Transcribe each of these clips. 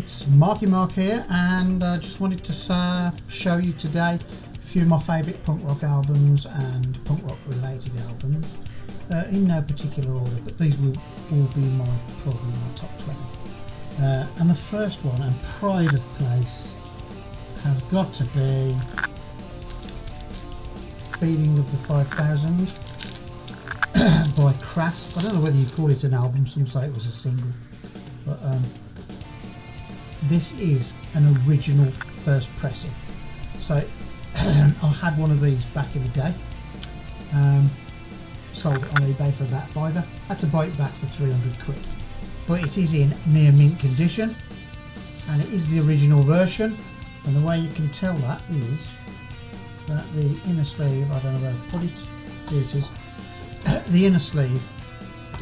it's Marky Mark here, and I just wanted to show you today a few of my favourite punk rock albums and punk rock related albums, in no particular order, but these will all be probably my top 20. And the first one, and pride of place, has got to be Feeling of the 5000 by Crass. I don't know whether you call it an album, some say it was a single, but this is an original first pressing. So I had one of these back in the day, sold it on eBay for about £5, had to buy it back for 300 quid, but it is in near mint condition, and it is the original version. And the way you can tell that is that the inner sleeve, I don't know where I've put it, here it is. The inner sleeve,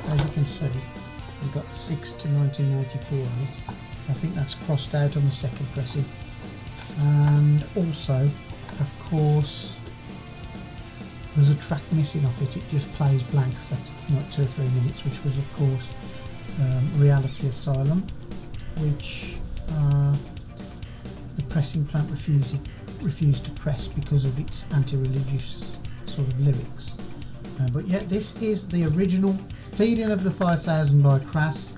as you can see, we've got 6 to 1984 on it. I think that's crossed out on the second pressing. And also, of course, there's a track missing off it. It just plays blank for like 2 or 3 minutes, which was, of course, Reality Asylum, which the pressing plant refused to press because of its anti-religious sort of lyrics. But yeah, this is the original Feeling of the 5000 by Crass,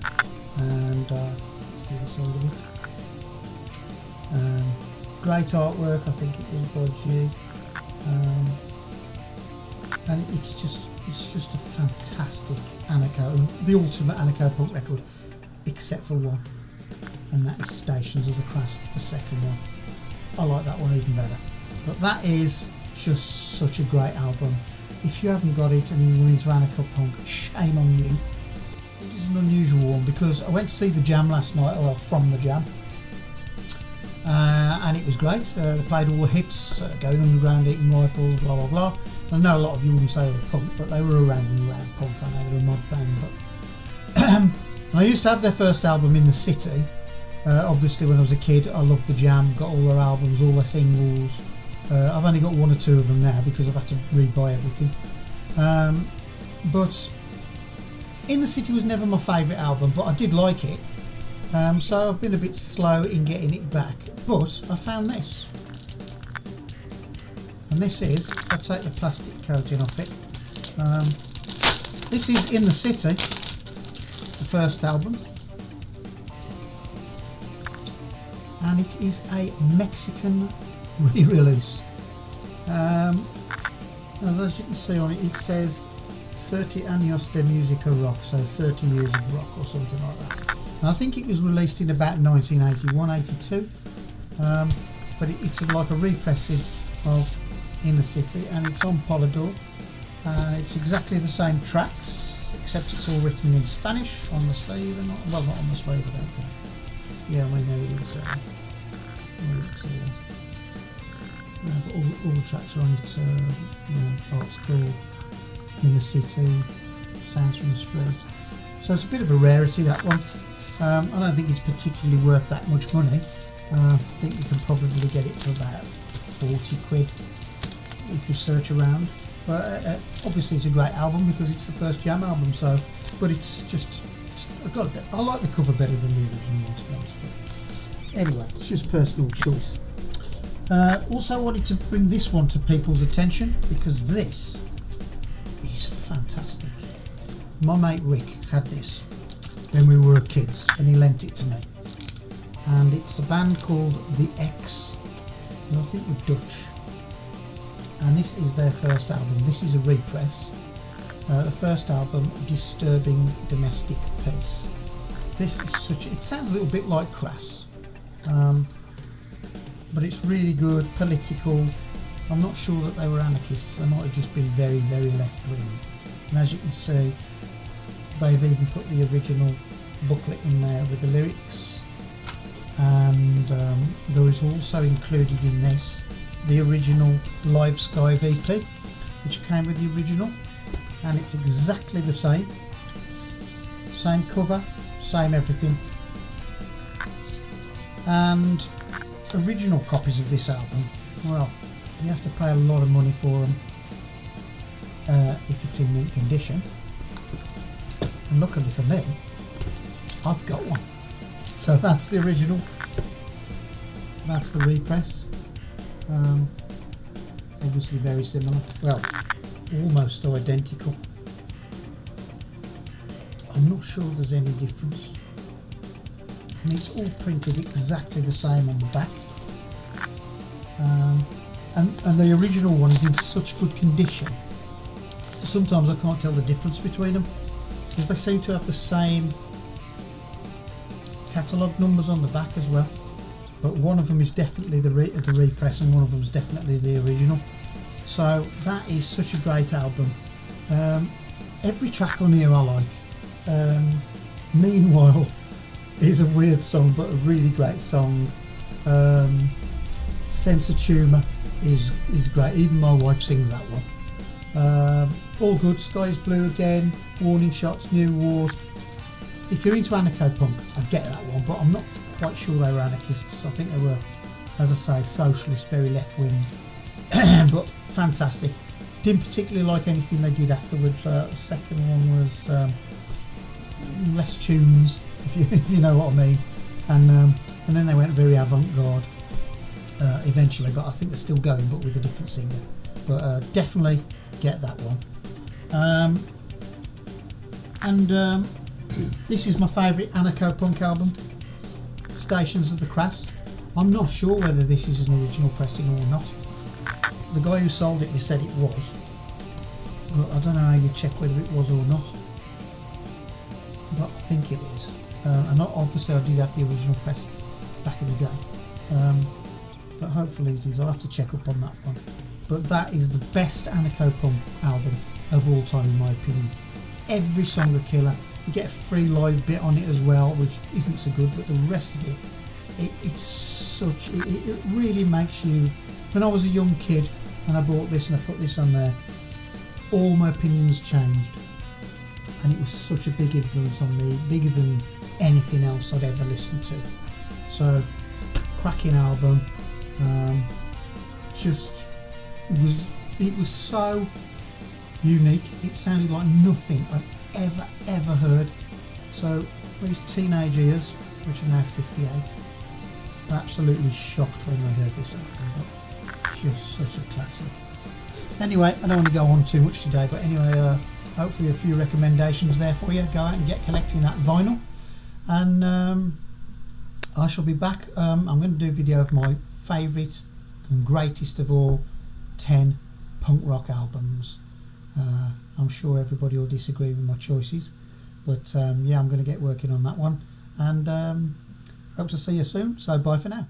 and let's see the side of it. Great artwork, I think it was by G, and it's just a fantastic anarcho, the ultimate anarcho punk record, except for one, and that is Stations of the Crass, the second one. I like that one even better. But that is just such a great album. If you haven't got it and you're into anarcho punk, shame on you. This is an unusual one because I went to see the Jam last night, or from the Jam, and it was great. They played all the hits, Going Underground, Eating Rifles, blah blah blah. I know a lot of you wouldn't say they were punk, but they were around punk. I know they were a mod band, but and I used to have their first album in the city. Obviously, when I was a kid, I loved the Jam, got all their albums, all their singles. I've only got 1 or 2 of them now because I've had to rebuy everything. But In the City was never my favourite album, but I did like it. So I've been a bit slow in getting it back. But I found this. And this is, I'll take the plastic coating off it. This is In the City, the first album. And it is a Mexican re-release. As you can see on it, it says 30 años de música rock, so 30 years of rock or something like that. And I think it was released in about 1981-82, but it's like a repressing of In the City, and it's on Polydor. It's exactly the same tracks, except it's all written in Spanish on the sleeve, and not on the sleeve, I don't think. Yeah, I mean, there it is. But all the tracks are on it. Art's Cool, In the City, Sounds from the Street. So it's a bit of a rarity, that one. I don't think it's particularly worth that much money. I think you can probably get it for about 40 quid if you search around. But obviously it's a great album because it's the first Jam album. So, but it's I like the cover better than the original one, to be honest. But anyway, it's just personal choice. Also wanted to bring this one to people's attention because this is fantastic. My mate Rick had this when we were kids and he lent it to me, and it's a band called The X, and I think we're Dutch, and this is their first album. This is a repress. The first album, Disturbing Domestic Peace. This is it sounds a little bit like Crass, but it's really good, political. I'm not sure that they were anarchists, they might have just been very, very left-wing. And as you can see, they've even put the original booklet in there with the lyrics, and there is also included in this the original Live Sky VP, which came with the original, and it's exactly the same cover, same everything, and original copies of this album, well, you have to pay a lot of money for them if it's in mint condition, and luckily for me, I've got one. So that's the original that's the repress. Obviously very similar, well, almost identical. I'm not sure there's any difference, and it's all printed exactly the same on the back. And the original one is in such good condition, sometimes I can't tell the difference between them, because they seem to have the same catalogue numbers on the back as well, but one of them is definitely the repress and one of them is definitely the original. So that is such a great album. Every track on here I like. Meanwhile is a weird song but a really great song. Sense of Tumour is great, even my wife sings that one. All good, Sky's Blue Again, Warning Shots, New Wars. If you're into anarcho-punk, I'd get that one, but I'm not quite sure they were anarchists. I think they were, as I say, socialist, very left-wing, but fantastic. Didn't particularly like anything they did afterwards. The second one was less tunes, if you know what I mean, and then they went very avant-garde eventually, but I think they're still going, but with a different singer. But definitely get that one. This is my favourite anarcho-punk album, Stations of the Crass. I'm not sure whether this is an original pressing or not. The guy who sold it said it was, but I don't know how you check whether it was or not, but I think it is. And obviously I did have the original press back in the day, but hopefully it is. I'll have to check up on that one. But that is the best anarcho-punk album of all time in my opinion. Every song a killer. You get a free live bit on it as well, which isn't so good, but the rest of it, it really makes you. When I was a young kid and I bought this and I put this on there, all my opinions changed, and it was such a big influence on me, bigger than anything else I'd ever listened to. So, cracking album. It was so unique. It sounded like nothing I'd ever heard. So these teenage ears, which are now 58, were absolutely shocked when they heard this album. But just such a classic. Anyway, I don't want to go on too much today, but anyway, hopefully a few recommendations there for you. Go out and get collecting that vinyl, and I shall be back. I'm going to do a video of my favourite and greatest of all 10 punk rock albums. I'm sure everybody will disagree with my choices, but yeah, I'm going to get working on that one, and hope to see you soon. So bye for now.